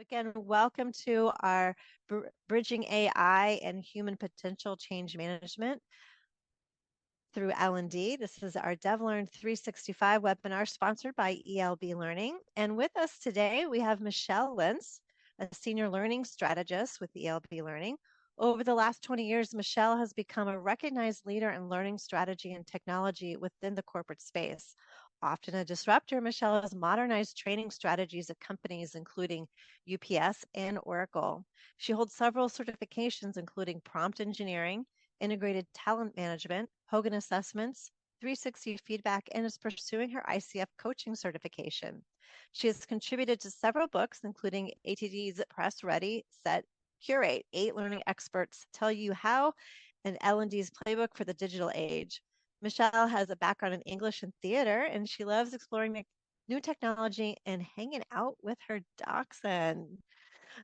Again, welcome to our Bridging AI and Human Potential Change Management through L&D. This is our DevLearn 365 webinar sponsored by ELB Learning. And with us today, we have Michelle Lentz, a senior learning strategist with ELB Learning. Over the last 20 years, Michelle has become a recognized leader in learning strategy and technology within the corporate space. Often a disruptor, Michelle has modernized training strategies at companies including UPS and Oracle. She holds several certifications, including prompt engineering, integrated talent management, Hogan assessments, 360 feedback, and is pursuing her ICF coaching certification. She has contributed to several books, including ATD's Press Ready, Set, Curate, 8 learning experts tell you how, and L&D's playbook for the digital age. Michelle has a background in English and theater, and she loves exploring new technology and hanging out with her dachshund.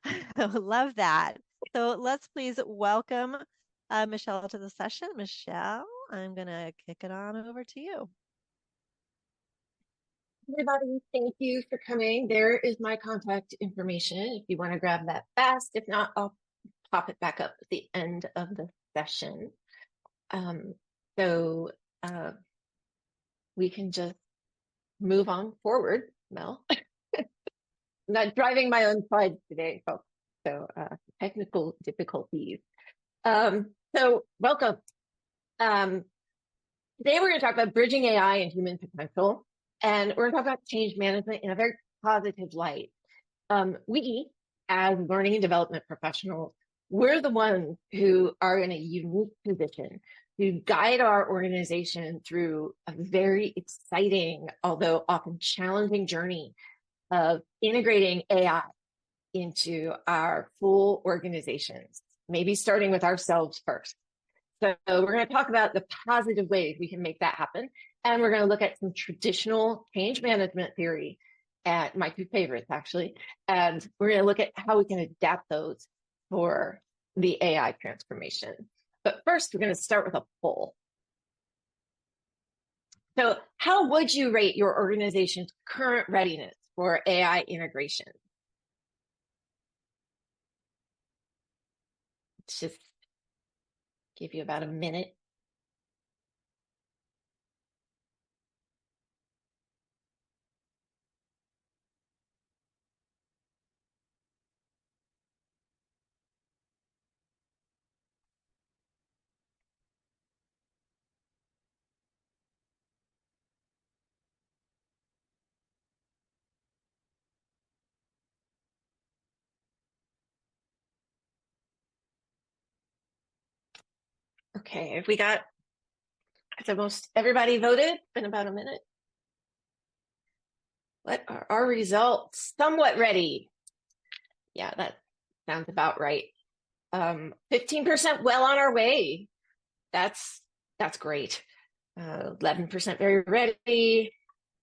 I love that. So let's please welcome Michelle to the session. Michelle, I'm going to kick it on over to you. Everybody, thank you for coming. There is my contact information if you want to grab that fast. If not, I'll pop it back up at the end of the session. We can just move on forward, Mel. I'm not driving my own slides today, folks. So technical difficulties. So welcome. Today we're going to talk about bridging AI and human potential. And we're going to talk about change management in a very positive light. We, as learning and development professionals, we're the ones who are in a unique position to guide our organization through a very exciting, although often challenging journey of integrating AI into our full organizations, maybe starting with ourselves first. So we're going to talk about the positive ways we can make that happen. And we're going to look at some traditional change management theory, and my two favorites, actually. And we're going to look at how we can adapt those for the AI transformation. But first, we're going to start with a poll. So how would you rate your organization's current readiness for AI integration? Let's just give you about a minute. Okay, if we got, so most everybody voted in about a minute. What are our results? Somewhat ready. Yeah, that sounds about right. 15% well on our way. That's great. 11% very ready,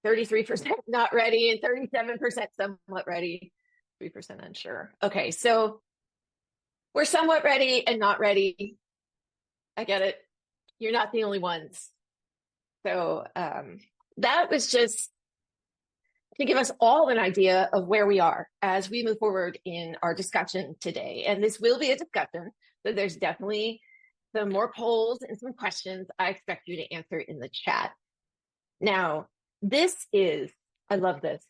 33% not ready, and 37% somewhat ready, 3% unsure. Okay, so we're somewhat ready and not ready. I get it. You're not the only ones. So that was just to give us all an idea of where we are as we move forward in our discussion today. And this will be a discussion, so there's definitely some more polls and some questions I expect you to answer in the chat. Now, I love this.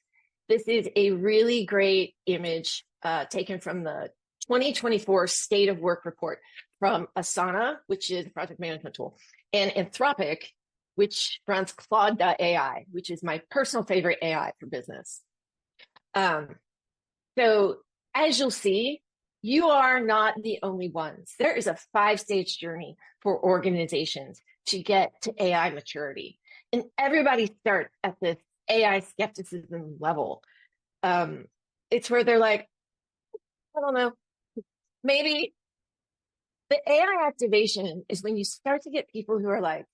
This is a really great image taken from the 2024 State of Work report from Asana, which is a project management tool, and Anthropic, which runs Claude.ai, which is my personal favorite AI for business. So as you'll see, you are not the only ones. There is a 5-stage journey for organizations to get to AI maturity. And everybody starts at this AI skepticism level. It's where they're like, I don't know, maybe. The AI activation is when you start to get people who are like,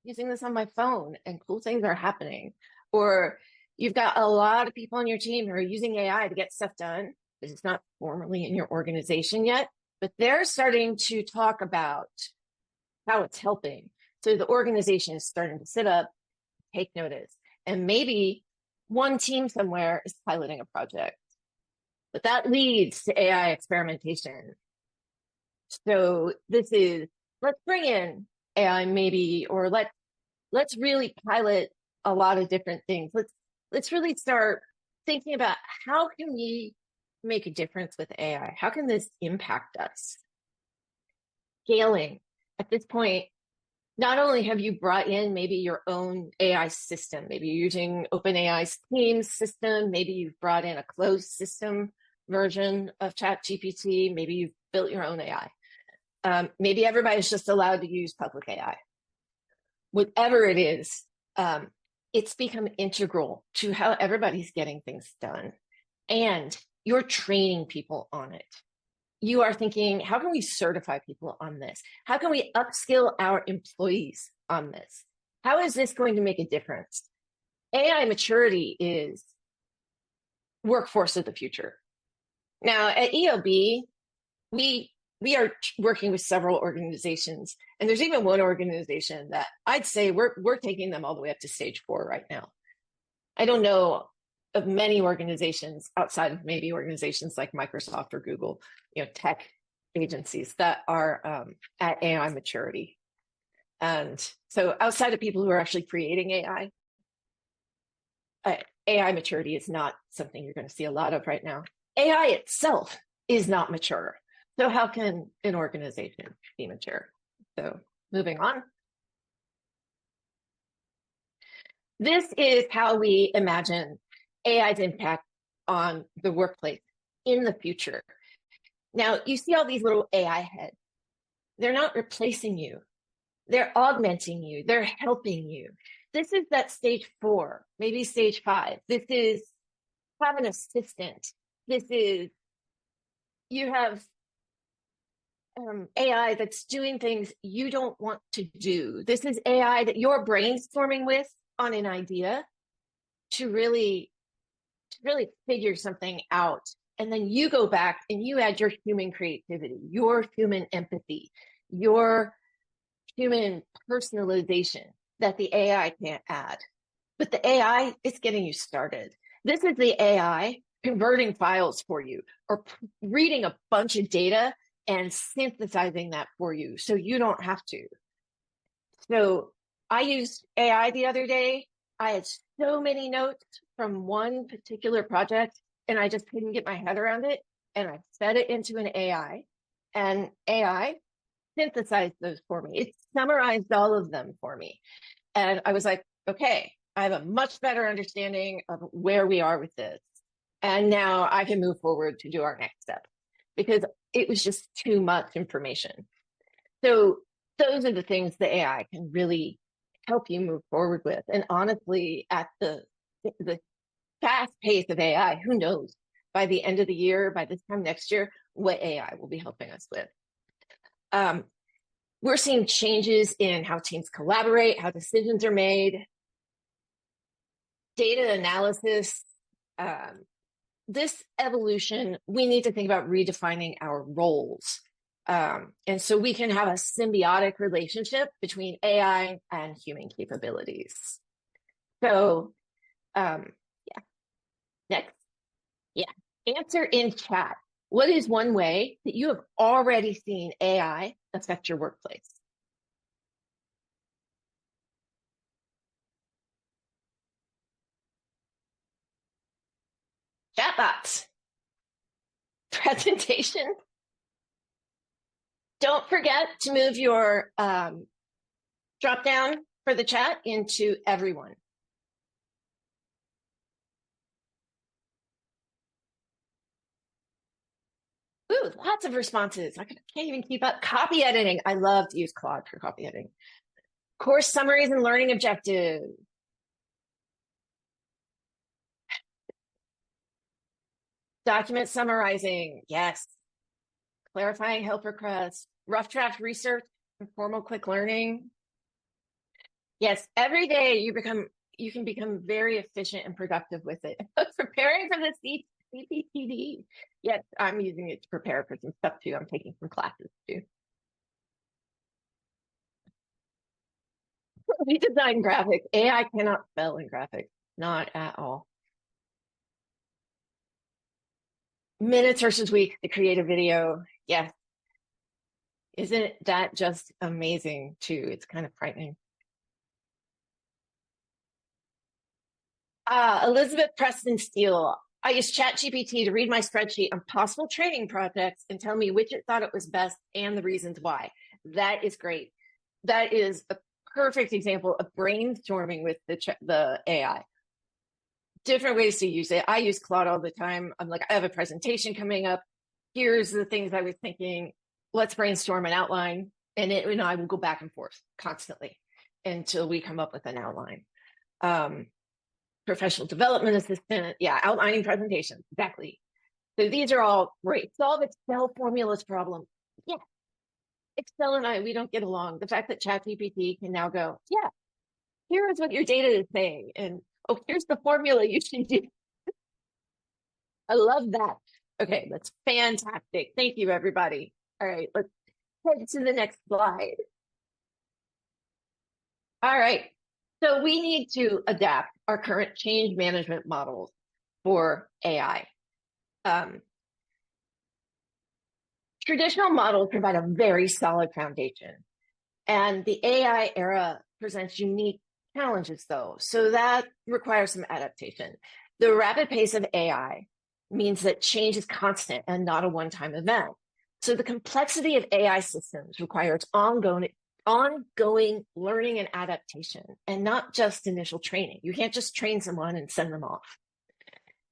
using this on my phone and cool things are happening. Or you've got a lot of people on your team who are using AI to get stuff done because it's not formally in your organization yet, but they're starting to talk about how it's helping. So the organization is starting to sit up, take notice, and maybe one team somewhere is piloting a project. but that leads to AI experimentation. So this is, let's bring in AI maybe, or let's really pilot a lot of different things. Let's really start thinking about how can we make a difference with AI? How can this impact us? Scaling. At this point, not only have you brought in maybe your own AI system, maybe you're using OpenAI's Teams system, maybe you've brought in a closed system version of ChatGPT, maybe you've built your own AI. Maybe everybody's just allowed to use public AI. Whatever it is, it's become integral to how everybody's getting things done. And you're training people on it. You are thinking, how can we certify people on this? How can we upskill our employees on this? How is this going to make a difference? AI maturity is workforce of the future. Now at EOB, we are working with several organizations, and there's even one organization that I'd say we're taking them all the way up to stage 4 right now. I don't know of many organizations outside of maybe organizations like Microsoft or Google, tech agencies that are at AI maturity. And so outside of people who are actually creating AI, AI maturity is not something you're going to see a lot of right now. AI itself is not mature. So how can an organization be mature? So moving on. This is how we imagine AI's impact on the workplace in the future. Now, you see all these little AI heads. They're not replacing you. They're augmenting you. They're helping you. This is that stage 4, maybe stage 5. This is have an assistant. This is, you have AI that's doing things you don't want to do. This is AI that you're brainstorming with on an idea to really figure something out. And then you go back and you add your human creativity, your human empathy, your human personalization that the AI can't add. But the AI is getting you started. This is the AI converting files for you or reading a bunch of data and synthesizing that for you so you don't have to. So I used AI the other day. I had so many notes from one particular project and I just couldn't get my head around it. And I fed it into an AI, and AI synthesized those for me. It summarized all of them for me. And I was like, okay, I have a much better understanding of where we are with this. And now I can move forward to do our next step because it was just too much information. So those are the things the AI can really help you move forward with. And honestly, at the fast pace of AI, who knows? By the end of the year, by this time next year, what AI will be helping us with. We're seeing changes in how teams collaborate, how decisions are made, data analysis. This evolution, we need to think about redefining our roles. And so we can have a symbiotic relationship between AI and human capabilities. So, yeah. Next. Yeah. Answer in chat. What is one way that you have already seen AI affect your workplace? Chatbots. Presentation. Don't forget to move your drop down for the chat into everyone. Ooh, lots of responses. I can't even keep up. Copy editing. I love to use Claude for copy editing. Course summaries and learning objectives. Document summarizing. Yes. Clarifying help requests. Rough draft research. Informal quick learning. Yes. Every day you can become very efficient and productive with it. Preparing for the CPTD. Yes, I'm using it to prepare for some stuff too. I'm taking some classes too. We design graphics. AI cannot spell in graphics. Not at all. minutes versus weeks to create a video. Yes. Isn't that just amazing too? It's kind of frightening. Elizabeth Preston Steele. I use ChatGPT to read my spreadsheet on possible training projects and tell me which it thought it was best and the reasons why. That is great. That is a perfect example of brainstorming with the AI. Different ways to use it. I use Claude all the time. I'm like, I have a presentation coming up. Here's the things I was thinking. Let's brainstorm an outline. And it, I will go back and forth constantly until we come up with an outline. Professional development assistant. Yeah, outlining presentations. Exactly. So these are all great. Solve Excel formulas problem. Yeah. Excel and I, we don't get along. The fact that ChatGPT can now go, yeah, here is what your data is saying. And oh, here's the formula you should do. I love that. Okay, that's fantastic. Thank you, everybody. All right, let's head to the next slide. All right, so we need to adapt our current change management models for AI. Traditional models provide a very solid foundation, and the AI era presents unique challenges, though, so that requires some adaptation. The rapid pace of AI means that change is constant and not a one-time event. So the complexity of AI systems requires ongoing learning and adaptation, and not just initial training. You can't just train someone and send them off.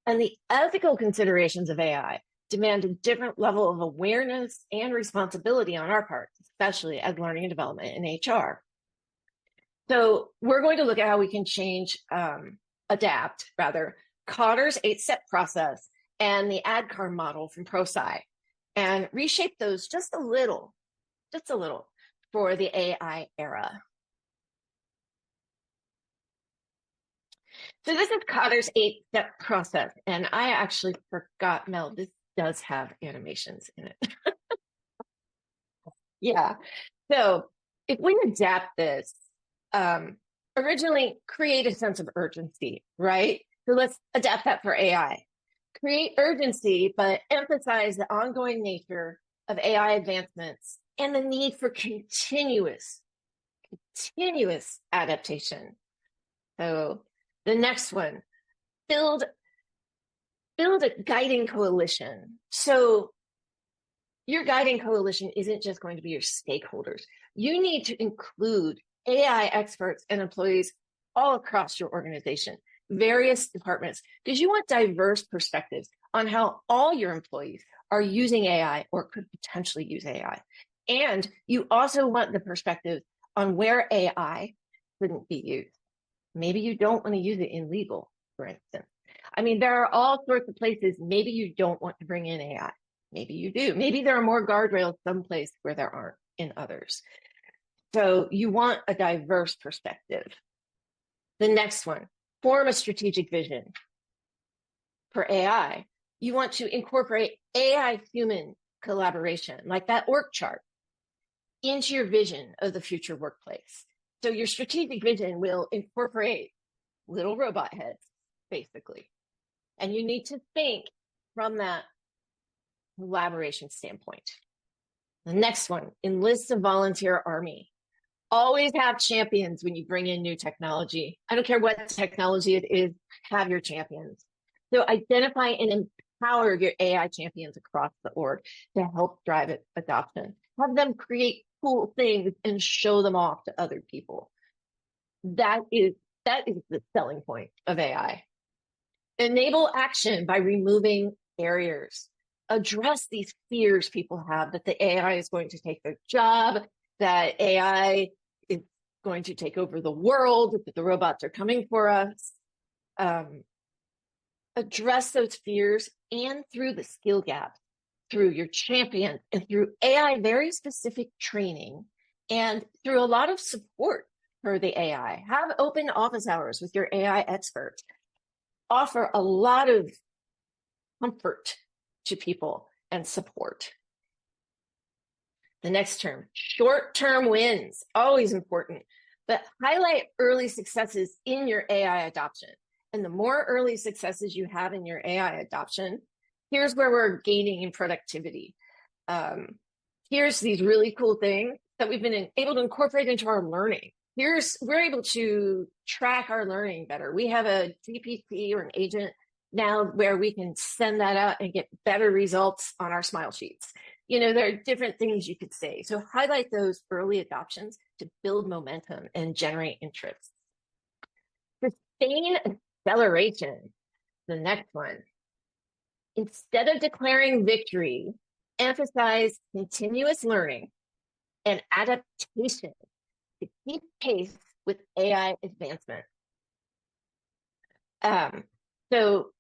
And the ethical considerations of AI demand a different level of awareness and responsibility on our part, especially as learning and development in HR. So we're going to look at how we can adapt Cotter's 8-step process and the ADKAR model from ProSci, and reshape those just a little for the AI era. So this is Cotter's 8-step process, and I actually forgot, Mel, this does have animations in it. Yeah, so if we adapt this, originally create a sense of urgency, right? So let's adapt that for AI. Create urgency, but emphasize the ongoing nature of AI advancements and the need for continuous adaptation. So the next one, build a guiding coalition. So your guiding coalition isn't just going to be your stakeholders. You need to include AI experts and employees all across your organization, various departments, because you want diverse perspectives on how all your employees are using AI or could potentially use AI. And you also want the perspective on where AI couldn't be used. Maybe you don't want to use it in legal, for instance. I mean, there are all sorts of places maybe you don't want to bring in AI. Maybe you do. Maybe there are more guardrails someplace where there aren't in others. So you want a diverse perspective. The next one, form a strategic vision. For AI, you want to incorporate AI-human collaboration, like that org chart, into your vision of the future workplace. So your strategic vision will incorporate little robot heads, basically. And you need to think from that collaboration standpoint. The next one, enlist a volunteer army. Always have champions when you bring in new technology. I don't care what technology it is, have your champions. So identify and empower your AI champions across the org to help drive it adoption. Have them create cool things and show them off to other people. That is the selling point of AI. Enable action by removing barriers. Address these fears people have that the AI is going to take their job, that AI is going to take over the world, that the robots are coming for us. Address those fears, and through the skill gaps, through your champion, and through AI very specific training, and through a lot of support for the AI. Have open office hours with your AI experts. Offer a lot of comfort to people and support. The next term, short-term wins, always important, but highlight early successes in your AI adoption. And the more early successes you have in your AI adoption, here's where we're gaining in productivity. Here's these really cool things that we've been able to incorporate into our learning. We're able to track our learning better. We have a GPT or an agent now where we can send that out and get better results on our smile sheets. There are different things you could say. So highlight those early adoptions to build momentum and generate interest. Sustain acceleration, the next one. Instead of declaring victory, emphasize continuous learning and adaptation to keep pace with AI advancement. So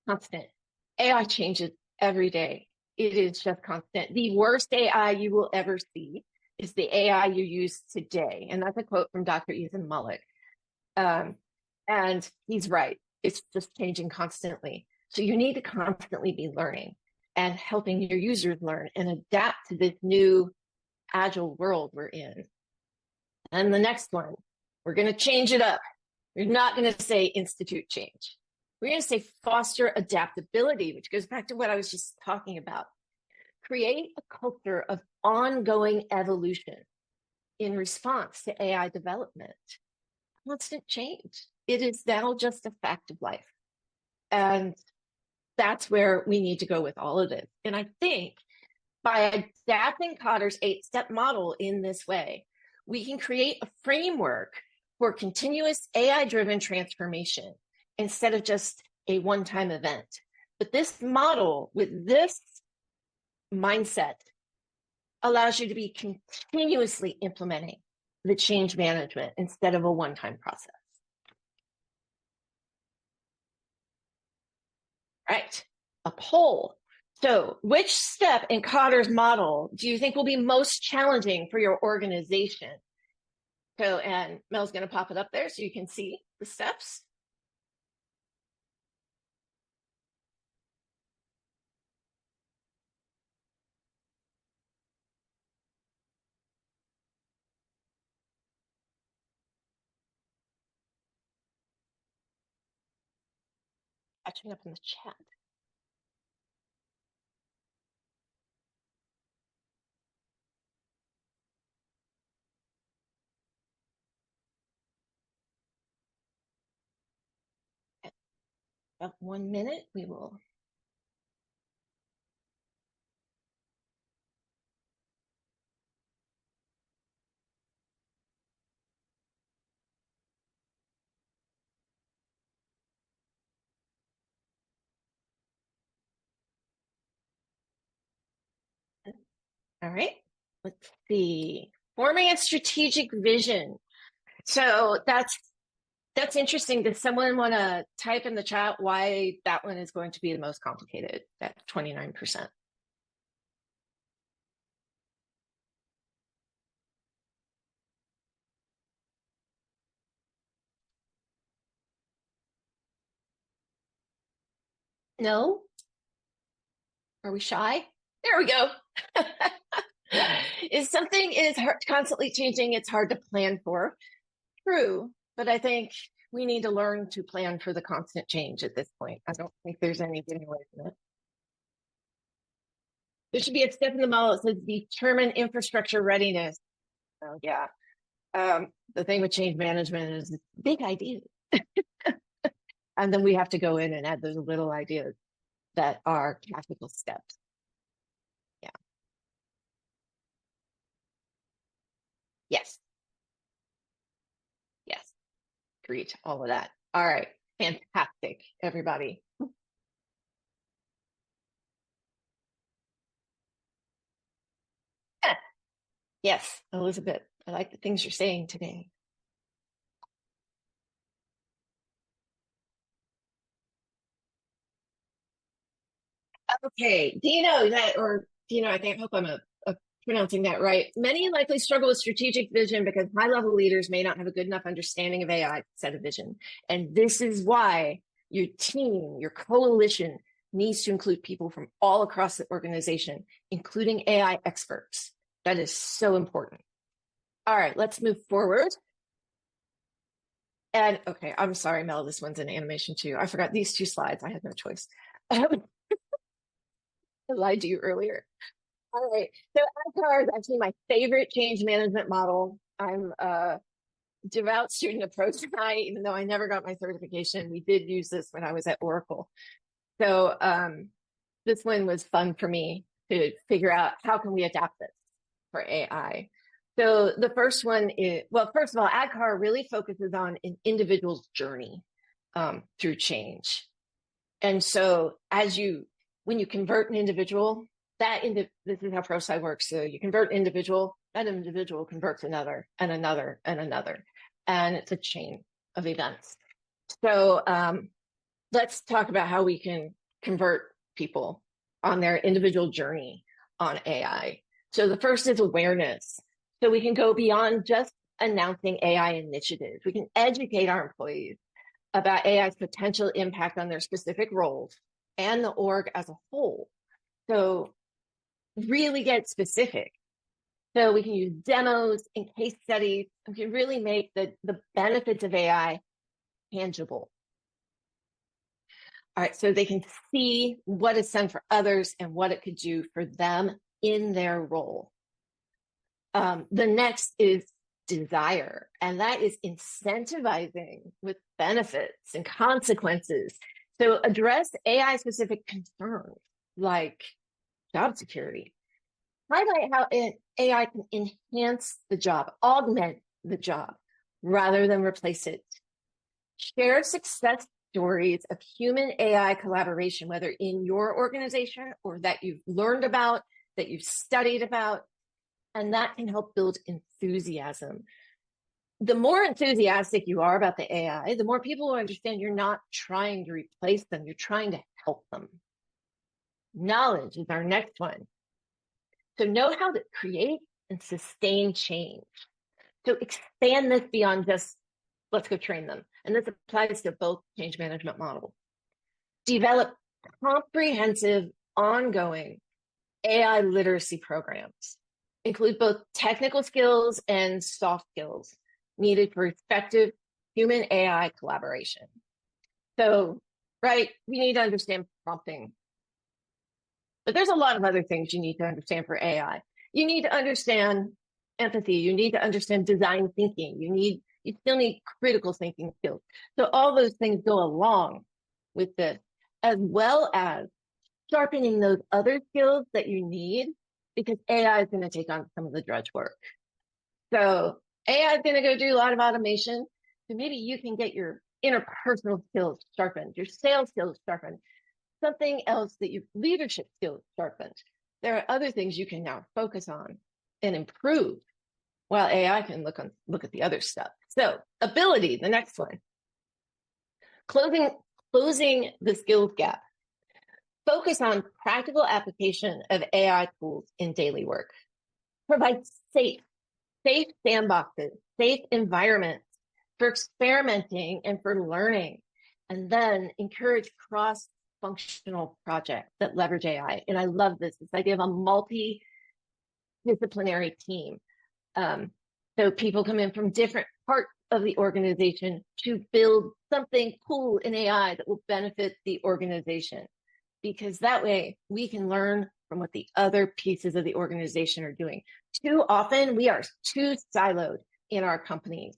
constant. AI changes every day. It is just constant. The worst AI you will ever see is the AI you use today. And that's a quote from Dr. Ethan Mullick. And he's right. It's just changing constantly. So you need to constantly be learning and helping your users learn and adapt to this new agile world we're in. And the next one, we're going to change it up. We're not going to say institute change. We're going to say foster adaptability, which goes back to what I was just talking about. Create a culture of ongoing evolution in response to AI development. Constant change. It is now just a fact of life. And that's where we need to go with all of this. And I think by adapting Kotter's 8-step model in this way, we can create a framework for continuous AI-driven transformation instead of just a one-time event. But this model with this mindset allows you to be continuously implementing the change management instead of a one-time process. Right, a poll. So which step in Kotter's model do you think will be most challenging for your organization? So, and Mel's going to pop it up there so you can see the steps. Catching up in the chat. About 1 minute, we will. All right, let's see. Forming a strategic vision. So that's interesting. Does someone want to type in the chat why that one is going to be the most complicated? That 29%. No? Are we shy? There we go. If something is constantly changing, it's hard to plan for. True, but I think we need to learn to plan for the constant change at this point. I don't think there's any getting away from it. There should be a step in the model that says determine infrastructure readiness. Oh, yeah. The thing with change management is it's big ideas. And then we have to go in and add those little ideas that are tactical steps. Yeah. Yes. Yes. Agreed. All of that. All right. Fantastic, everybody. Yes, Elizabeth, I like the things you're saying today. Okay, Dino, I think, I hope I'm pronouncing that right. Many likely struggle with strategic vision because high-level leaders may not have a good enough understanding of AI set of vision. And this is why your team, your coalition needs to include people from all across the organization, including AI experts. That is so important. All right, let's move forward. And okay, I'm sorry, Mel, this one's an animation too. I forgot these two slides. I had no choice. I lied to you earlier. All right. So ADKAR is actually my favorite change management model. I'm a devout student of ProSci, even though I never got my certification. We did use this when I was at Oracle. So this one was fun for me to figure out how can we adapt this for AI. So the first one is, well, first of all, ADKAR really focuses on an individual's journey through change. And so when you convert an individual, this is how ProSci works. So you convert an individual, that individual converts another and another and another. And it's a chain of events. So let's talk about how we can convert people on their individual journey on AI. So the first is awareness. So we can go beyond just announcing AI initiatives. We can educate our employees about AI's potential impact on their specific roles and the org as a whole. So really get specific. So we can use demos and case studies. We can really make the benefits of AI tangible. All right, so they can see what it's done for others and what it could do for them in their role. The next is desire, and that is incentivizing with benefits and consequences. So address AI-specific concerns like job security. Highlight how AI can enhance the job, augment the job, rather than replace it. Share success stories of human AI collaboration, whether in your organization or that you've learned about, that you've studied about, and that can help build enthusiasm. The more enthusiastic you are about the AI, the more people will understand you're not trying to replace them, you're trying to help them. Knowledge is our next one. So know how to create and sustain change. So expand this beyond just, let's go train them. And this applies to both change management models. Develop comprehensive, ongoing AI literacy programs. Include both technical skills and soft skills needed for effective human AI collaboration. So, right, we need to understand prompting. But there's a lot of other things you need to understand for AI. You need to understand empathy. You need to understand design thinking. You still need critical thinking skills. So all those things go along with this, as well as sharpening those other skills that you need, because AI is going to take on some of the drudge work. So AI is going to go do a lot of automation. So maybe you can get your interpersonal skills sharpened, your sales skills sharpened, something else that your leadership skills sharpened. There are other things you can now focus on and improve while AI can look at the other stuff. So ability, the next one. Closing the skills gap. Focus on practical application of AI tools in daily work. Provide safe sandboxes, safe environments for experimenting and for learning. And then encourage cross-functional projects that leverage AI. And I love this idea of a multidisciplinary team. So people come in from different parts of the organization to build something cool in AI that will benefit the organization. Because that way we can learn from what the other pieces of the organization are doing. Too often we are too siloed in our companies.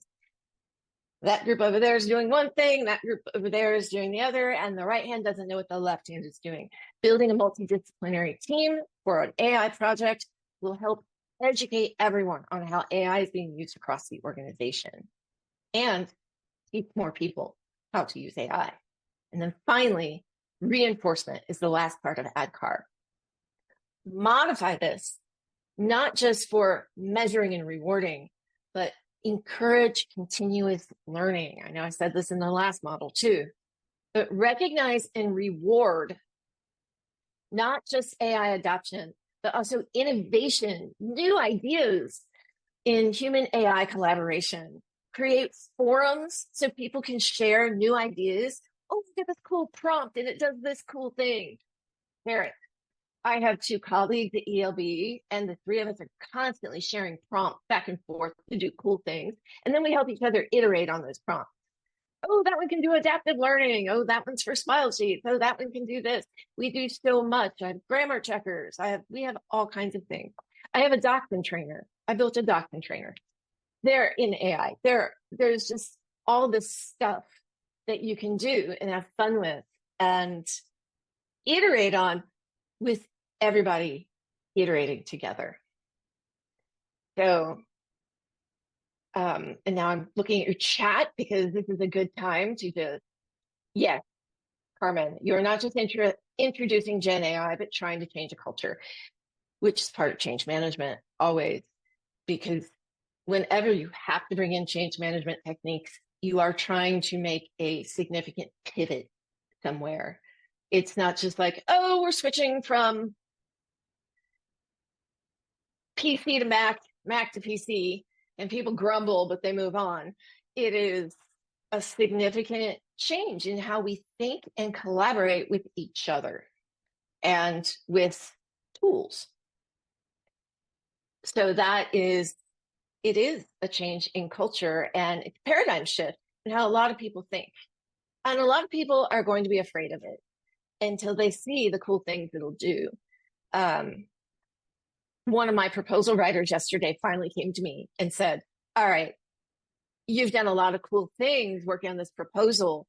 That group over there is doing one thing, that group over there is doing the other, and the right hand doesn't know what the left hand is doing. Building a multidisciplinary team for an AI project will help educate everyone on how AI is being used across the organization and teach more people how to use AI. And then finally, reinforcement is the last part of ADKAR. Modify this, not just for measuring and rewarding, but encourage continuous learning. I know I said this in the last model too, but recognize and reward not just AI adoption, but also innovation, new ideas in human AI collaboration. Create forums so people can share new ideas. Oh, look at this cool prompt and it does this cool thing. Share it. I have two colleagues at ELB, and the three of us are constantly sharing prompts back and forth to do cool things. And then we help each other iterate on those prompts. Oh, that one can do adaptive learning. Oh, that one's for smile sheets. Oh, that one can do this. We do so much. I have grammar checkers. We have all kinds of things. I have a doctrine trainer. I built a doctrine trainer. They're in AI. There's just all this stuff that you can do and have fun with and iterate on with everybody iterating together. So, and now I'm looking at your chat because this is a good time to just, yes, Carmen, you're not just introducing Gen AI, but trying to change a culture, which is part of change management always, because whenever you have to bring in change management techniques, you are trying to make a significant pivot somewhere. It's not just like, oh, we're switching from PC to Mac, Mac to PC, and people grumble, but they move on. It is a significant change in how we think and collaborate with each other and with tools. So it is a change in culture and it's a paradigm shift in how a lot of people think. And a lot of people are going to be afraid of it until they see the cool things it'll do. One of my proposal writers yesterday finally came to me and said, all right, you've done a lot of cool things working on this proposal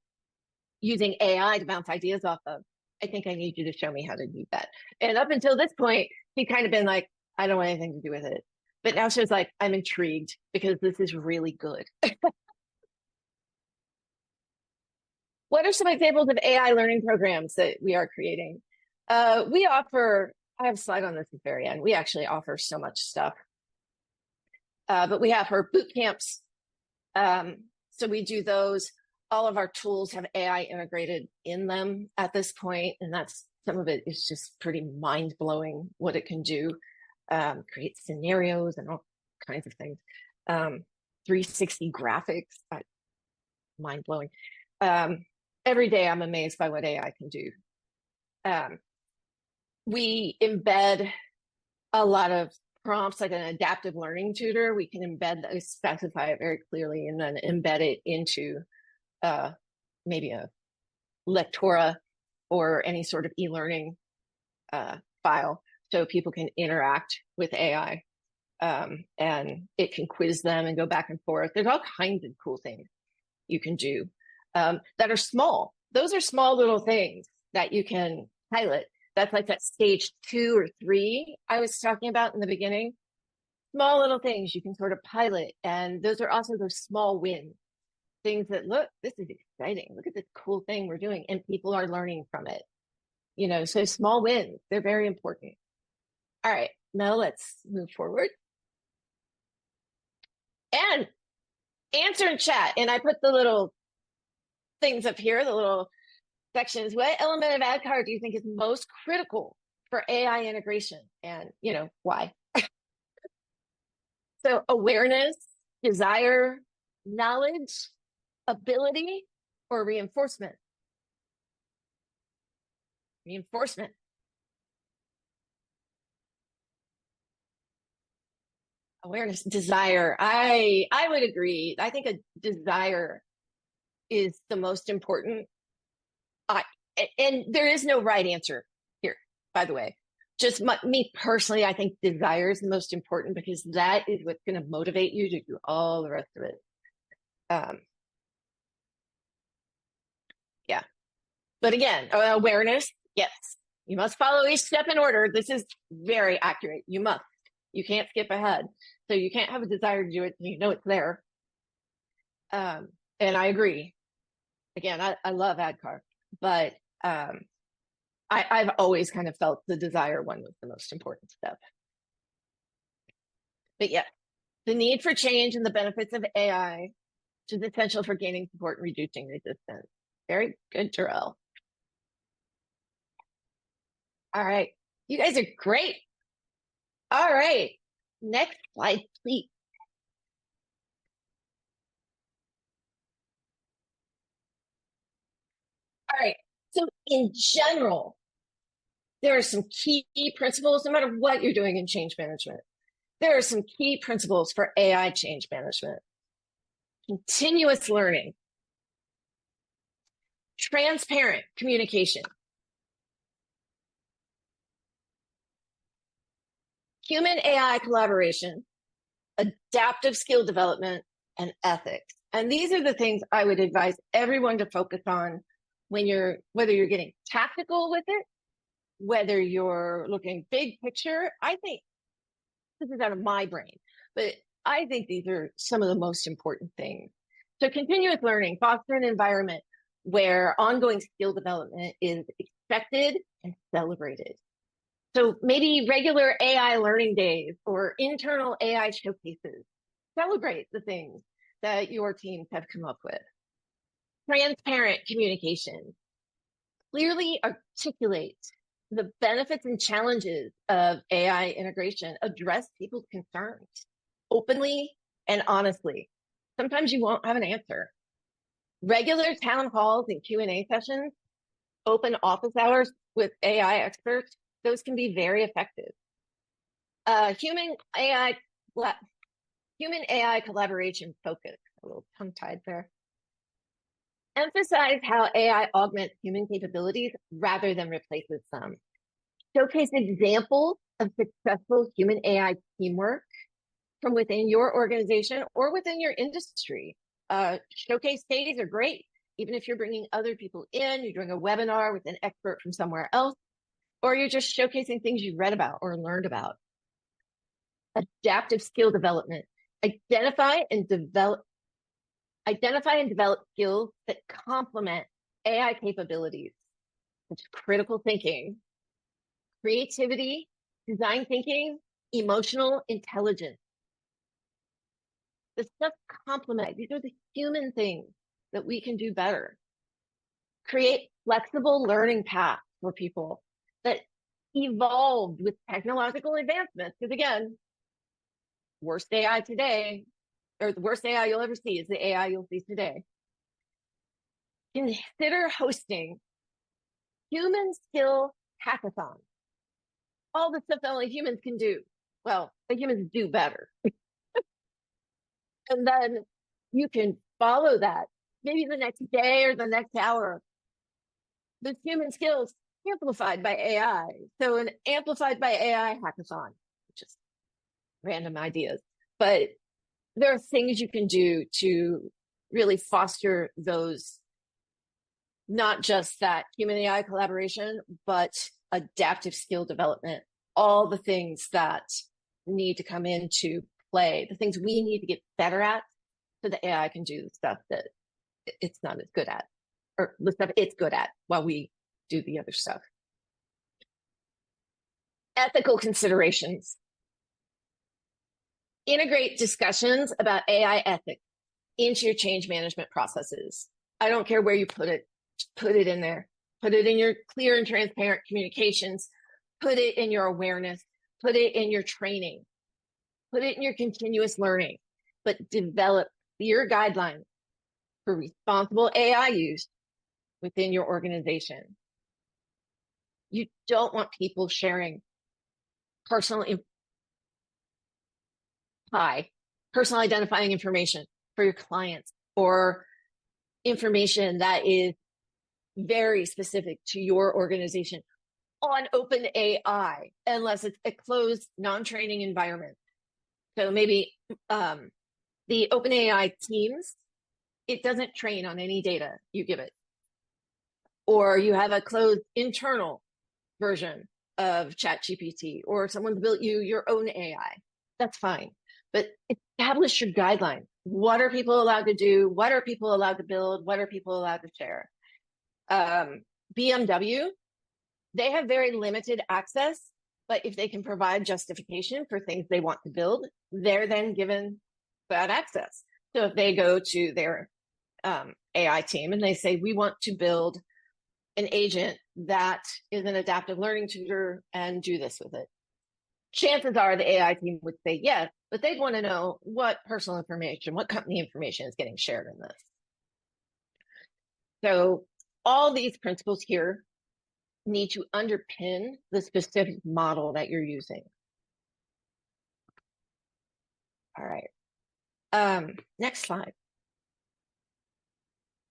using AI to bounce ideas off of. I think I need you to show me how to do that. And up until this point, he'd kind of been like, I don't want anything to do with it. But now she's like, I'm intrigued because this is really good. What are some examples of AI learning programs that we are creating? We offer, I have a slide on this at the very end. We actually offer so much stuff. But we have our boot camps. So we do those. All of our tools have AI integrated in them at this point, and that's some of it is just pretty mind-blowing what it can do. Create scenarios and all kinds of things. 360 graphics, mind-blowing. Every day I'm amazed by what AI can do. We embed a lot of prompts like an adaptive learning tutor. We can specify it very clearly and then embed it into maybe a Lectora or any sort of e-learning file so people can interact with AI and it can quiz them and go back and forth. There's all kinds of cool things you can do that are small. Those are small little things that you can pilot. That's like that stage 2 or 3 I was talking about in the beginning. Small little things you can sort of pilot. And those are also those small wins. Things that, look, this is exciting. Look at this cool thing we're doing. And people are learning from it. You know, so small wins, they're very important. All right, now let's move forward. And answer in chat. And I put the little things up here, the little sections. What element of AdCard do you think is most critical for AI integration? And, you know, why? So awareness, desire, knowledge, ability, or reinforcement? Reinforcement. Awareness, desire. I would agree. I think a desire is the most important. And there is no right answer here, by the way. Just me personally, I think desire is the most important because that is what's going to motivate you to do all the rest of it. Yeah. But again, awareness, yes. You must follow each step in order. This is very accurate. You must. You can't skip ahead. So you can't have a desire to do it. You know it's there. And I agree. Again, I love AdCard, but I've always kind of felt the desire one was the most important step. But yeah, the need for change and the benefits of AI is essential for gaining support and reducing resistance. Very good, Jarrell. All right. You guys are great. All right. Next slide, please. All right. So in general, there are some key principles, no matter what you're doing in change management. There are some key principles for AI change management. Continuous learning. Transparent communication. Human AI collaboration, adaptive skill development, and ethics. And these are the things I would advise everyone to focus on when whether you're getting tactical with it, whether you're looking big picture. I think this is out of my brain, but I think these are some of the most important things. So continuous learning, foster an environment where ongoing skill development is expected and celebrated. So maybe regular AI learning days or internal AI showcases. Celebrate the things that your teams have come up with. Transparent communication. Clearly articulate the benefits and challenges of AI integration. Address people's concerns openly and honestly. Sometimes you won't have an answer. Regular town halls and Q&A sessions, open office hours with AI experts, those can be very effective. Human AI collaboration focus, a little tongue-tied there. Emphasize how AI augments human capabilities rather than replaces them. Showcase examples of successful human AI teamwork from within your organization or within your industry. Showcase days are great, even if you're bringing other people in, you're doing a webinar with an expert from somewhere else, or you're just showcasing things you read about or learned about. Adaptive skill development. Identify and develop skills that complement AI capabilities, such as critical thinking, creativity, design thinking, emotional intelligence. The stuff complement. These are the human things that we can do better. Create flexible learning paths for people that evolved with technological advancements. Because again, worst AI today, or the worst AI you'll ever see is the AI you'll see today. Consider hosting human skill hackathons. All the stuff that only humans can do. Well, the humans do better. And then you can follow that maybe the next day or the next hour. The human skills amplified by AI. So an amplified by AI hackathon, just random ideas. But there are things you can do to really foster those, not just that human AI collaboration, but adaptive skill development, all the things that need to come into play, the things we need to get better at so the AI can do the stuff that it's not as good at, or the stuff it's good at while we do the other stuff. Ethical considerations. Integrate discussions about AI ethics into your change management processes. I don't care where you put it in there. Put it in your clear and transparent communications. Put it in your awareness. Put it in your training. Put it in your continuous learning. But develop clear guidelines for responsible AI use within your organization. You don't want people sharing personal identifying information for your clients or information that is very specific to your organization on open AI, unless it's a closed non-training environment. So maybe the OpenAI teams, it doesn't train on any data you give it. Or you have a closed internal version of ChatGPT, or someone's built you your own AI. That's fine. But establish your guidelines. What are people allowed to do? What are people allowed to build? What are people allowed to share? BMW, they have very limited access, but if they can provide justification for things they want to build, they're then given that access. So if they go to their AI team and they say, we want to build an agent that is an adaptive learning tutor and do this with it, chances are the AI team would say yes, but they'd want to know what personal information, what company information is getting shared in this. So all these principles here need to underpin the specific model that you're using. All right. Next slide.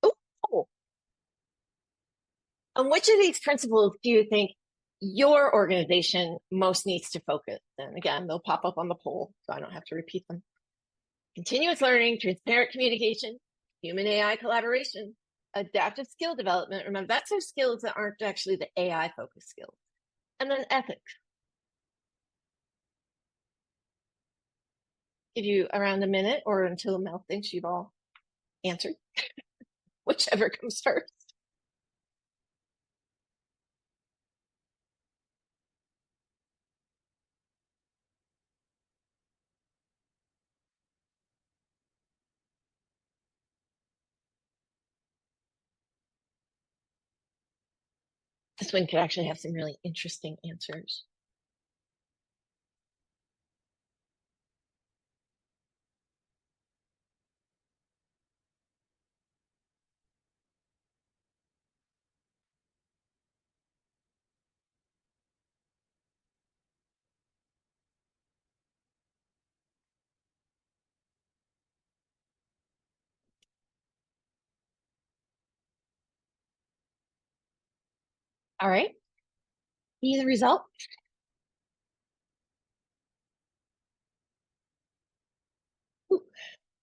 Oh, On which of these principles do you think your organization most needs to focus? And again, they'll pop up on the poll, so I don't have to repeat them. Continuous learning, transparent communication, human AI collaboration, adaptive skill development. Remember, that's those skills that aren't actually the AI focused skills. And then ethics. Give you around a minute or until Mel thinks you've all answered, whichever comes first. This one could actually have some really interesting answers. All right. See the result? Ooh,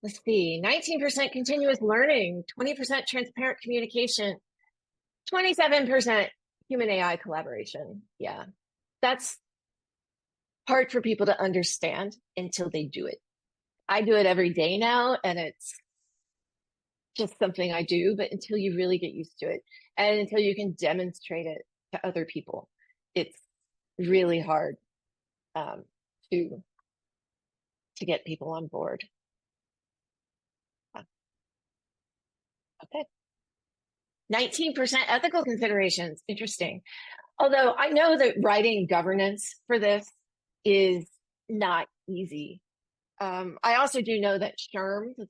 let's see. 19% continuous learning, 20% transparent communication, 27% human AI collaboration. Yeah, that's hard for people to understand until they do it. I do it every day now, and it's just something I do, but until you really get used to it and until you can demonstrate it to other people, it's really hard um, to get people on board. Okay. 19% ethical considerations. Interesting. Although I know that writing governance for this is not easy. I also do know that SHRM, the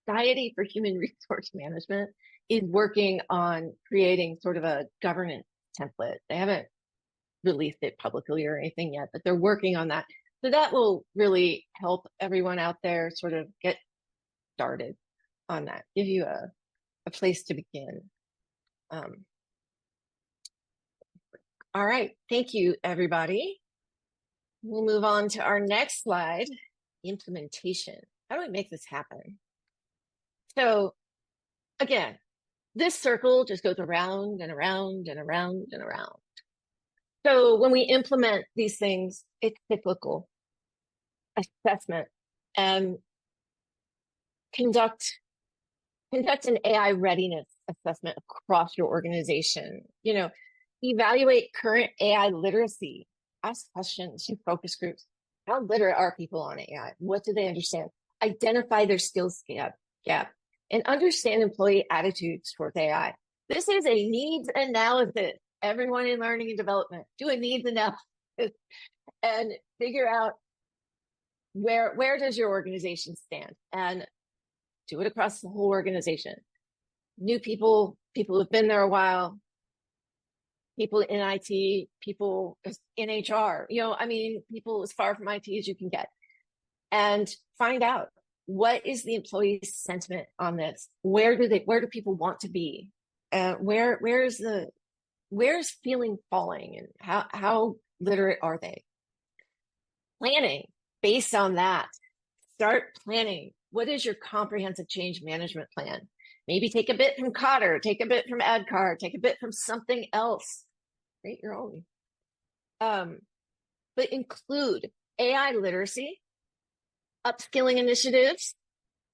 Society for Human Resource Management, is working on creating sort of a governance template. They haven't released it publicly or anything yet, but they're working on that. So that will really help everyone out there sort of get started on that, give you a place to begin. All right. Thank you, everybody. We'll move on to our next slide, implementation. How do we make this happen? So again, this circle just goes around and around and around and around. So when we implement these things, it's cyclical assessment and conduct an AI readiness assessment across your organization. You know, evaluate current AI literacy, ask questions, do focus groups. How literate are people on AI? What do they understand? Identify their skills gap and understand employee attitudes towards AI. This is a needs analysis. Everyone in learning and development, do a needs analysis and figure out where does your organization stand, and do it across the whole organization. New people, people who've been there a while, people in IT, people in HR, I mean, people as far from IT as you can get, and find out what is the employee sentiment on this? Where do people want to be? Where's feeling falling, and how literate are they? Planning based on that. Start planning. What is your comprehensive change management plan? Maybe take a bit from Cotter, take a bit from AdCar, take a bit from something else. Create your own. But include AI literacy, upskilling initiatives,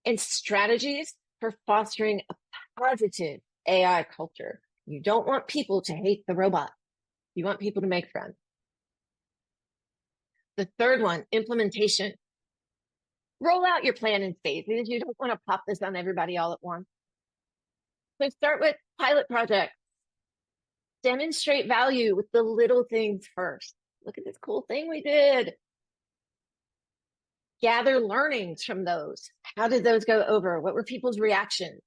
and strategies for fostering a positive AI culture. You don't want people to hate the robot. You want people to make friends. The third one, implementation. Roll out your plan in phases. You don't want to pop this on everybody all at once. So start with pilot projects. Demonstrate value with the little things first. Look at this cool thing we did. Gather learnings from those. How did those go over? What were people's reactions,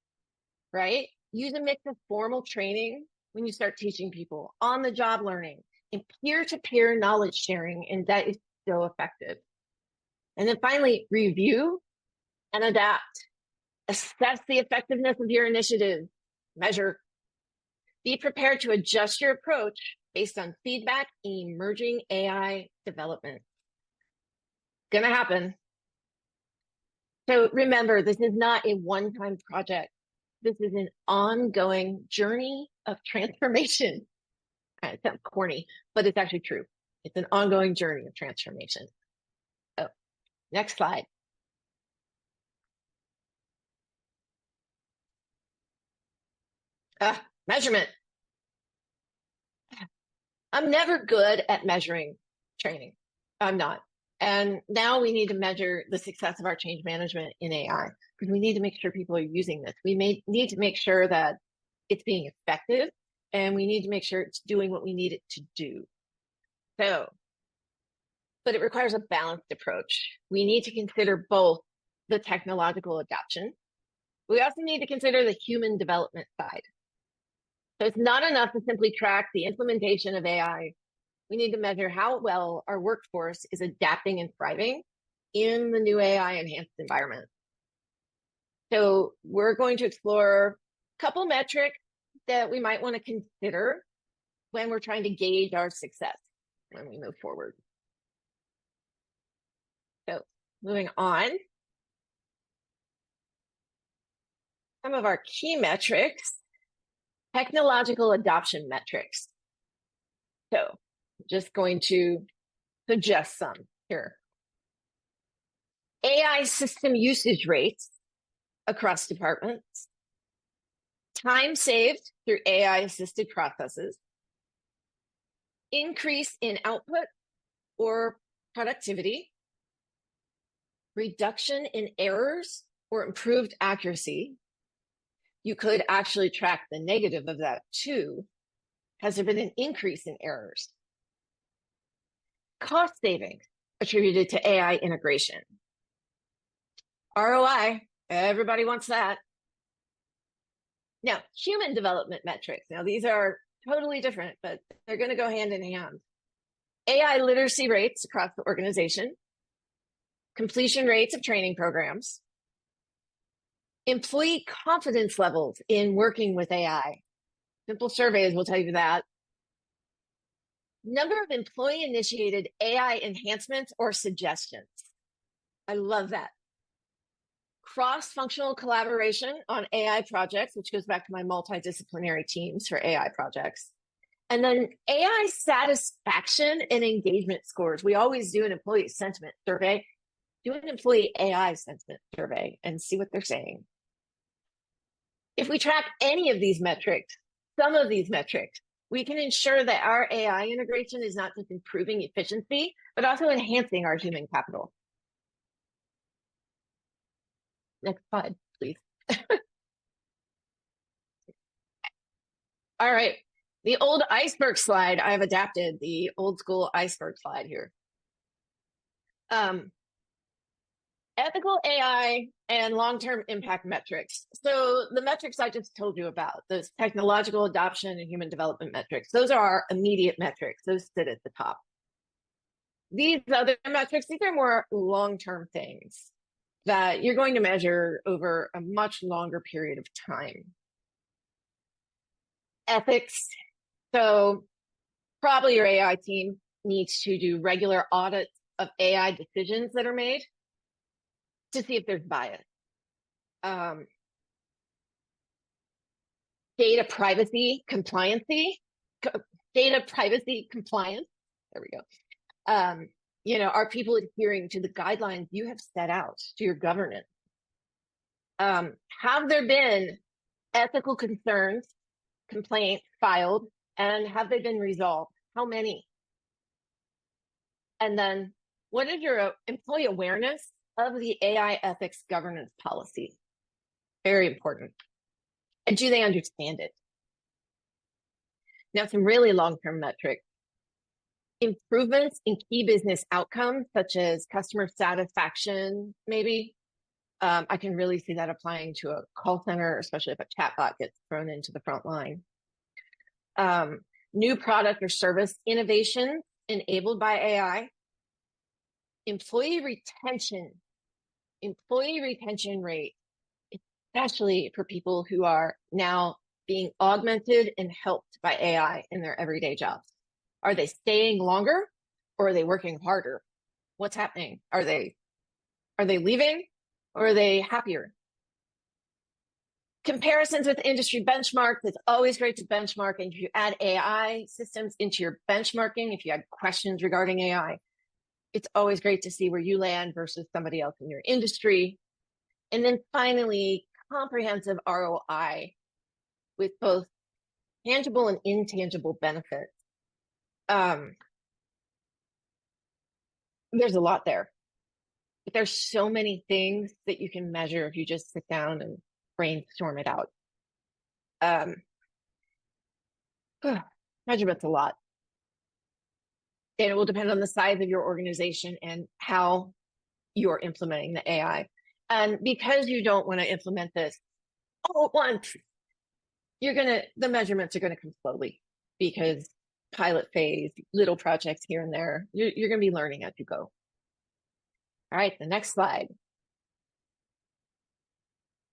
right? Use a mix of formal training when you start teaching people, on the job learning, and peer-to-peer knowledge sharing, and that is so effective. And then finally, review and adapt. Assess the effectiveness of your initiative. Measure. Be prepared to adjust your approach based on feedback in emerging AI development. Gonna happen. So remember, this is not a one-time project. This is an ongoing journey of transformation. It sounds corny, but it's actually true. It's an ongoing journey of transformation. Oh, next slide. Measurement. I'm never good at measuring training. I'm not. And now we need to measure the success of our change management in AI because we need to make sure people are using this. We need to make sure that it's being effective and we need to make sure it's doing what we need it to do. So, but it requires a balanced approach. We need to consider both the technological adoption. We also need to consider the human development side. So it's not enough to simply track the implementation of AI. We need to measure how well our workforce is adapting and thriving in the new AI enhanced environment. So we're going to explore a couple metrics that we might want to consider when we're trying to gauge our success when we move forward. So moving on. Some of our key metrics, technological adoption metrics. So I'm just going to suggest some here. AI system usage rates across departments, time saved through AI assisted processes, increase in output or productivity, reduction in errors or improved accuracy. You could actually track the negative of that too. Has there been an increase in errors? Cost savings attributed to AI integration. ROI, everybody wants that. Now, human development metrics. Now, these are totally different, but they're going to go hand in hand. AI literacy rates across the organization, completion rates of training programs, employee confidence levels in working with AI. Simple surveys will tell you that. Number of employee-initiated AI enhancements or suggestions. I love that. Cross-functional collaboration on AI projects, which goes back to my multidisciplinary teams for AI projects. And then AI satisfaction and engagement scores. We always do an employee sentiment survey. Do an employee AI sentiment survey and see what they're saying. If we track any of these metrics, some of these metrics, we can ensure that our AI integration is not just improving efficiency, but also enhancing our human capital. Next slide, please. All right. The old iceberg slide, I've adapted the old school iceberg slide here. Ethical AI and long-term impact metrics. So the metrics I just told you about, those technological adoption and human development metrics, those are our immediate metrics. Those sit at the top. These other metrics, these are more long-term things that you're going to measure over a much longer period of time. Ethics. So probably your AI team needs to do regular audits of AI decisions that are made to see if there's bias. Data privacy compliancy, data privacy compliance. There we go. Are people adhering to the guidelines you have set out to your governance? Have there been ethical concerns, complaints filed, and have they been resolved? How many? And then what is your employee awareness of the AI ethics governance policy? Very important. And do they understand it? Now, some really long-term metrics. Improvements in key business outcomes, such as customer satisfaction, maybe. I can really see that applying to a call center, especially if a chatbot gets thrown into the front line. New product or service innovation enabled by AI. Employee retention rate, especially for people who are now being augmented and helped by AI in their everyday jobs? Are they staying longer or are they working harder? What's happening? Are they leaving or are they happier? Comparisons with industry benchmarks. It's always great to benchmark. And if you add AI systems into your benchmarking, if you had questions regarding AI, it's always great to see where you land versus somebody else in your industry. And then finally, comprehensive ROI with both tangible and intangible benefits. There's a lot there, but there's so many things that you can measure if you just sit down and brainstorm it out. Measurement's a lot. And it will depend on the size of your organization and how you're implementing the AI. And because you don't want to implement this all at once, the measurements are going to come slowly because pilot phase, little projects here and there, you're going to be learning as you go. All right, the next slide.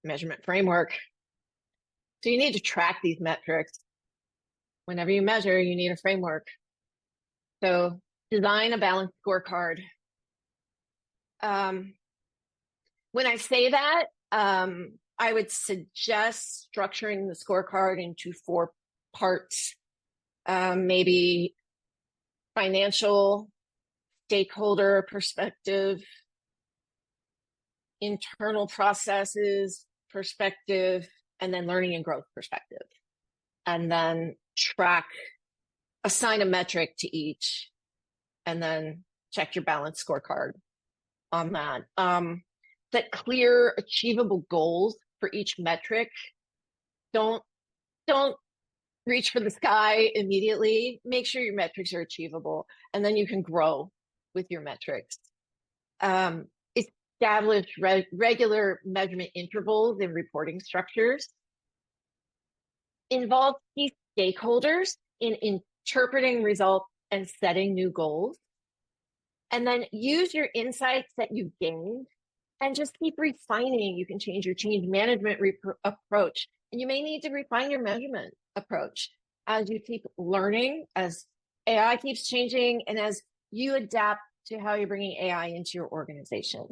Measurement framework. So you need to track these metrics. Whenever you measure, you need a framework. So design a balanced scorecard. When I say that, I would suggest structuring the scorecard into 4 parts. Maybe financial, stakeholder perspective, internal processes perspective, and then learning and growth perspective. And then assign a metric to each, and then check your balanced scorecard on that. Set clear, achievable goals for each metric. Don't reach for the sky immediately. Make sure your metrics are achievable, and then you can grow with your metrics. Establish regular measurement intervals and reporting structures. Involve key stakeholders in interpreting results and setting new goals. And then use your insights that you've gained and just keep refining. You can change your change management approach, and you may need to refine your measurement approach as you keep learning, as AI keeps changing, and as you adapt to how you're bringing AI into your organization.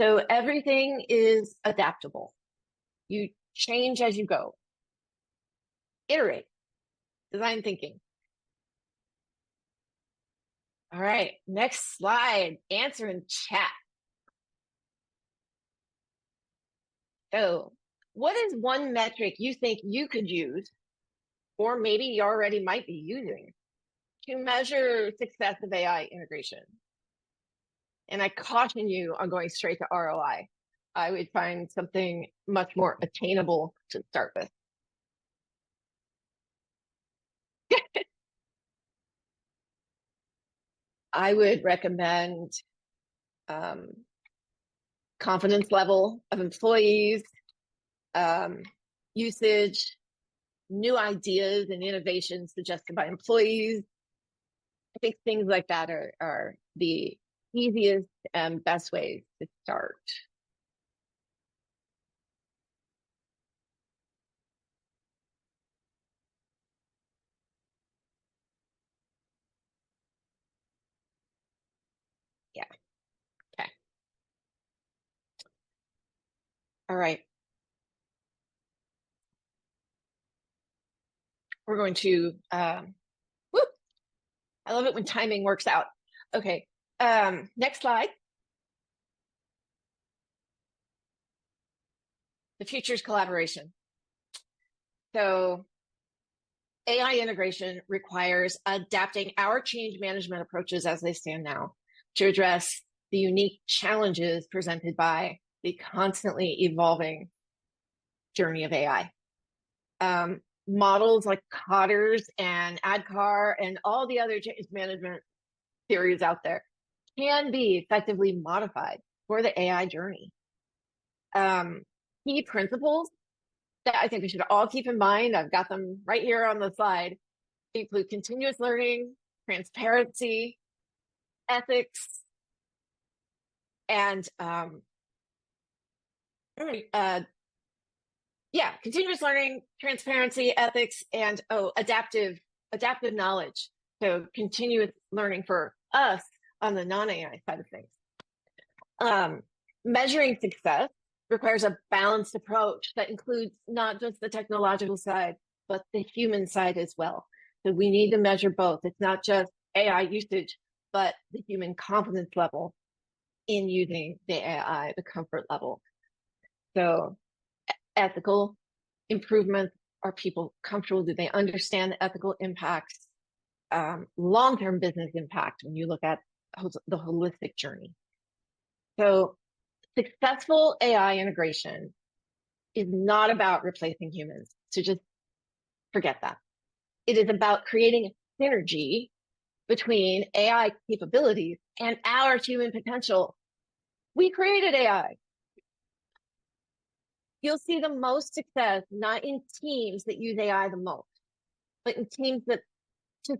So everything is adaptable. You change as you go. Iterate. Design thinking. All right, next slide. Answer in chat. So, what is one metric you think you could use, or maybe you already might be using, to measure success of AI integration? And I caution you on going straight to ROI. I would find something much more attainable to start with. I would recommend confidence level of employees, usage, new ideas and innovations suggested by employees. I think things like that are the easiest and best ways to start. Yeah. Okay. All right. We're going to, whoop, I love it when timing works out. Okay. Next slide. The future is collaboration. So AI integration requires adapting our change management approaches as they stand now to address the unique challenges presented by the constantly evolving journey of AI. Models like Cotters and ADKAR and all the other change management theories out there can be effectively modified for the AI journey. Key principles that I think we should all keep in mind, I've got them right here on the slide, include continuous learning, transparency, ethics, and yeah, continuous learning, transparency, ethics, and adaptive knowledge. So continuous learning for us on the non-AI side of things. Measuring success requires a balanced approach that includes not just the technological side, but the human side as well. So we need to measure both. It's not just AI usage, but the human confidence level in using the AI, the comfort level. So ethical improvements, are people comfortable? Do they understand the ethical impacts? Long-term business impact when you look at the holistic journey. So successful AI integration is not about replacing humans. So just forget that. It is about creating synergy between AI capabilities and our human potential. We created AI. You'll see the most success not in teams that use AI the most, but in teams that to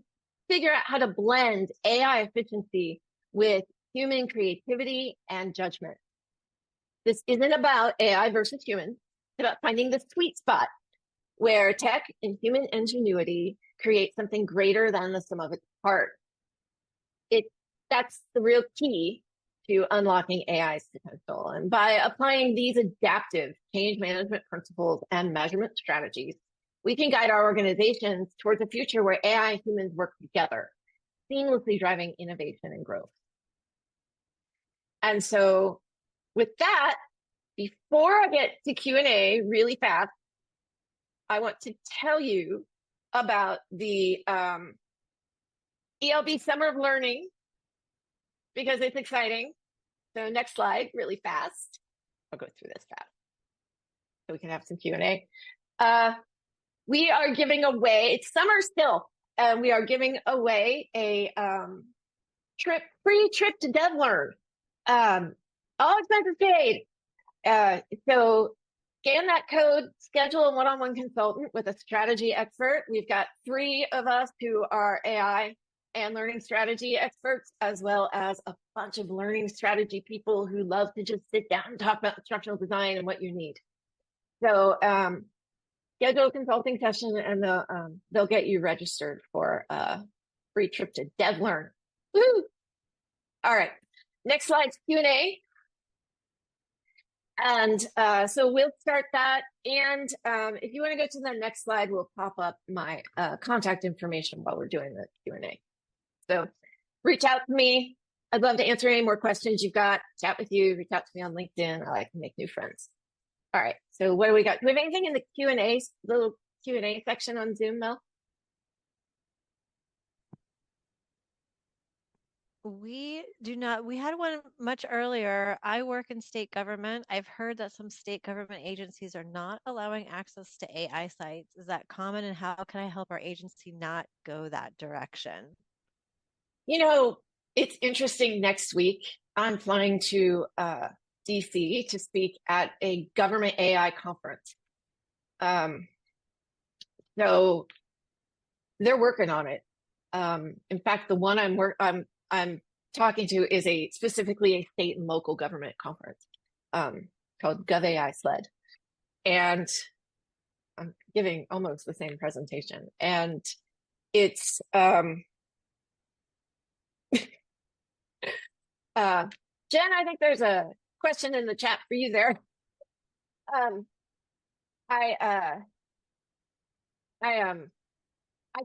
figure out how to blend AI efficiency with human creativity and judgment. This isn't about AI versus humans. It's about finding the sweet spot where tech and human ingenuity create something greater than the sum of its parts. That's the real key to unlocking AI's potential. And by applying these adaptive change management principles and measurement strategies, we can guide our organizations towards a future where AI and humans work together, seamlessly driving innovation and growth. And so with that, before I get to Q&A really fast, I want to tell you about the ELB Summer of Learning, because it's exciting. So next slide, really fast. I'll go through this fast so we can have some Q&A. We are giving away, it's summer still, and we are giving away a free trip to DevLearn. All expenses paid. So scan that code, schedule a one-on-one consultant with a strategy expert. We've got 3 of us who are AI and learning strategy experts, as well as a bunch of learning strategy people who love to just sit down and talk about instructional design and what you need. So schedule a consulting session and they'll get you registered for a free trip to DevLearn. Woo! All right, next slide's Q&A. And so we'll start that. And if you want to go to the next slide, we'll pop up my contact information while we're doing the Q&A. So reach out to me. I'd love to answer any more questions you've got, chat with you, reach out to me on LinkedIn. I like to make new friends. All right, so what do we got? Do we have anything in the Q&A, little Q&A section on Zoom, Mel? We do not. We had one much earlier. I work in state government. I've heard that some state government agencies are not allowing access to AI sites. Is that common, and how can I help our agency not go that direction? You know, it's interesting. Next week, I'm flying to DC to speak at a government AI conference. So they're working on it. In fact, the one I'm talking to is specifically a state and local government conference called GovAI SLED. And I'm giving almost the same presentation. And it's Jen, I think there's a question in the chat for you there. I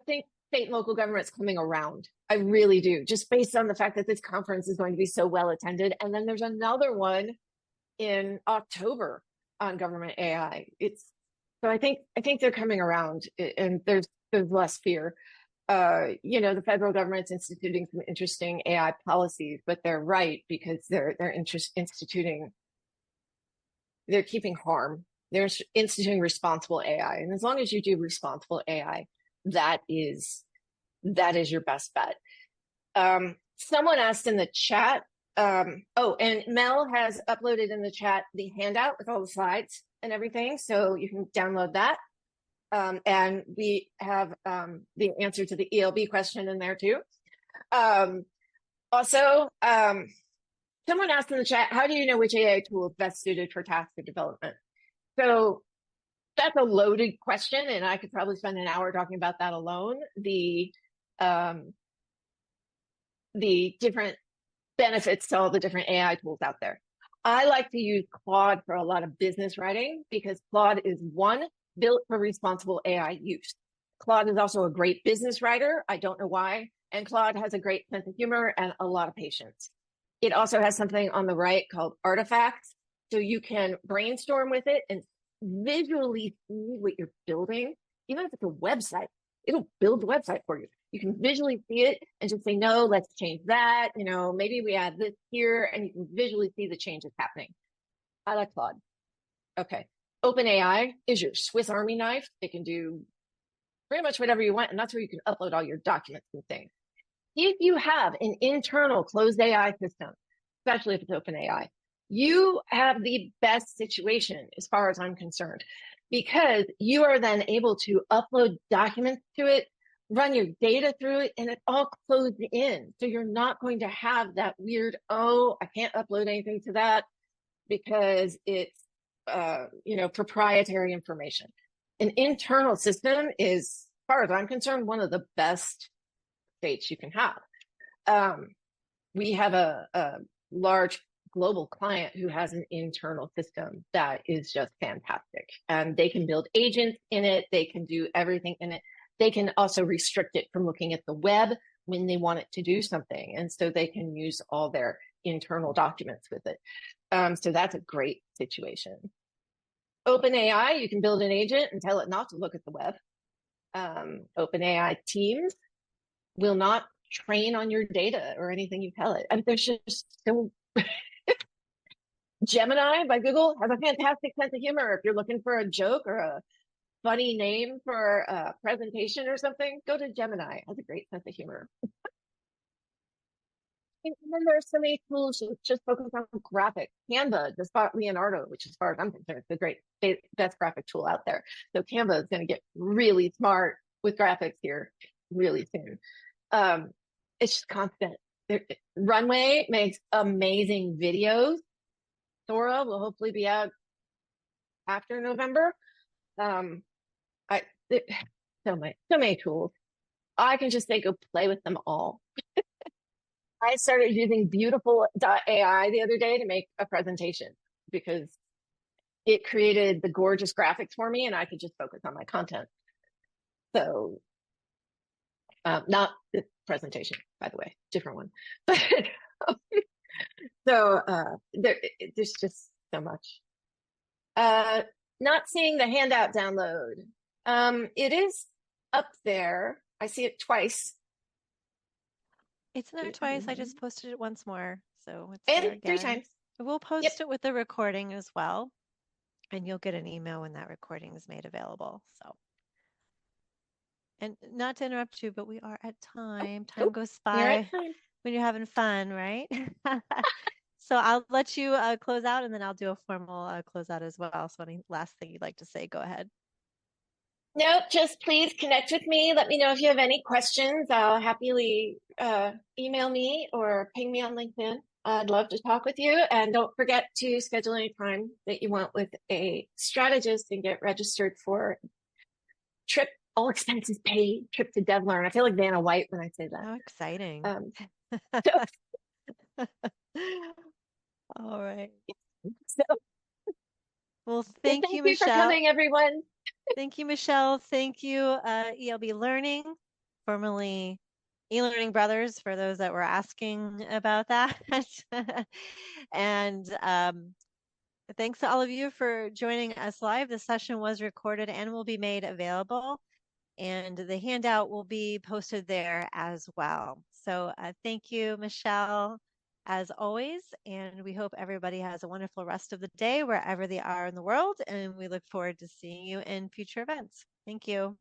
think state and local government's coming around. I really do, just based on the fact that this conference is going to be so well attended. And then there's another one in October on government AI. So I think they're coming around, and there's less fear. The federal government's instituting some interesting AI policies, but they're right, because they're keeping harm. They're instituting responsible AI. And as long as you do responsible AI, that is your best bet. Someone asked in the chat, and Mel has uploaded in the chat the handout with all the slides and everything, so you can download that. And we have the answer to the ELB question in there too. Also, someone asked in the chat, how do you know which AI tool is best suited for task or development? So that's a loaded question, and I could probably spend an hour talking about that alone. Um, the different benefits to all the different AI tools out there. I like to use Claude for a lot of business writing because Claude is one, built for responsible AI use. Claude is also a great business writer. I don't know why. And Claude has a great sense of humor and a lot of patience. It also has something on the right called artifacts. So you can brainstorm with it and visually see what you're building. Even if it's a website, it'll build the website for you. You can visually see it and just say, no, let's change that. You know, maybe we add this here, and you can visually see the changes happening. I like Claude. Okay. OpenAI is your Swiss Army knife. It can do pretty much whatever you want, and that's where you can upload all your documents and things. If you have an internal closed AI system, especially if it's OpenAI, you have the best situation as far as I'm concerned, because you are then able to upload documents to it, run your data through it, and it's all closed in. So you're not going to have that weird, oh, I can't upload anything to that because it's, proprietary information. An internal system is, as far as I'm concerned, one of the best states you can have. We have a large global client who has an internal system that is just fantastic. And they can build agents in it. They can do everything in it. They can also restrict it from looking at the web when they want it to do something. And so they can use all their internal documents with it. So that's a great situation. OpenAI, you can build an agent and tell it not to look at the web. OpenAI teams will not train on your data or anything you tell it. I mean, there's just so Gemini by Google has a fantastic sense of humor. If you're looking for a joke or a funny name for a presentation or something, go to Gemini. It has a great sense of humor. And then there's so many tools just focus on graphics. Canva just bought Leonardo, which as far as I'm concerned, is the great best graphic tool out there. So Canva is going to get really smart with graphics here really soon. It's just constant. Runway makes amazing videos. Sora will hopefully be out after November. So many tools. I can just say go play with them all. I started using beautiful.ai the other day to make a presentation because it created the gorgeous graphics for me and I could just focus on my content. So, not this presentation, by the way, different one. But so there's just so much. Not seeing the handout download. It is up there. I see it twice. It's not twice. I just posted it once more. So it's and there again. 3 times. We'll post it with the recording as well. And you'll get an email when that recording is made available. So, and not to interrupt you, but we are at time. Time goes by when you're having fun, right? So I'll let you close out, and then I'll do a formal closeout as well. So any last thing you'd like to say, go ahead. Nope, just please connect with me. Let me know if you have any questions. I'll happily email me or ping me on LinkedIn. I'd love to talk with you. And don't forget to schedule any time that you want with a strategist and get registered for trip, all expenses paid, trip to DevLearn. I feel like Vanna White when I say that. How exciting. All right. Well, thank you, Michelle. Thank you for coming, everyone. Thank you, Michelle. Thank you, ELB Learning, formerly eLearning Brothers, for those that were asking about that. And thanks to all of you for joining us live. The session was recorded and will be made available. And the handout will be posted there as well. So thank you, Michelle, as always. And we hope everybody has a wonderful rest of the day wherever they are in the world. And we look forward to seeing you in future events. Thank you.